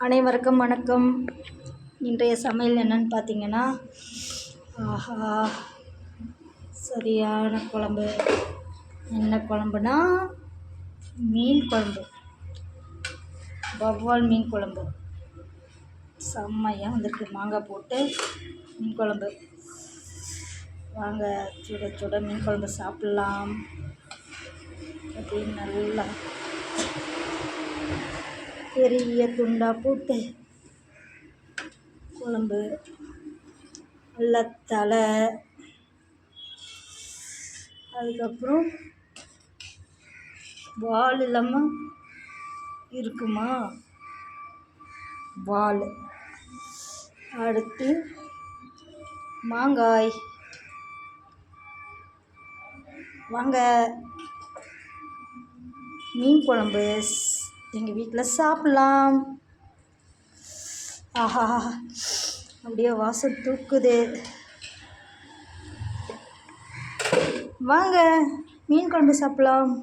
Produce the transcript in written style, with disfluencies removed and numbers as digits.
அனைவருக்கும் வணக்கம். இன்றைய சமையல் என்னன்னு பார்த்தீங்கன்னா, ஆஹா, சரியான குழம்பு. என்ன குழம்புனா மீன் குழம்பு, வவ்வால் மீன் குழம்பு. செம்மையாக வந்துருக்கு. மாங்காய் போட்டு மீன் குழம்பு. வாங்க சுட சுட மீன் குழம்பு சாப்பிட்லாம். அப்படின்னு நல்லா பெரிய துண்டா போட்டு குழம்பு, நல்ல தலை, அதுக்கப்புறம் வால் இல்லாமல் இருக்குமா, வால். அடுத்து மாங்காய். வாங்க மீன் குழம்பு எங்கள் வீட்டில் சாப்பிட்லாம். ஆஹா, அப்படியே வாசம் தூக்குது. வாங்க மீன் குழம்பு சாப்பிட்லாம்.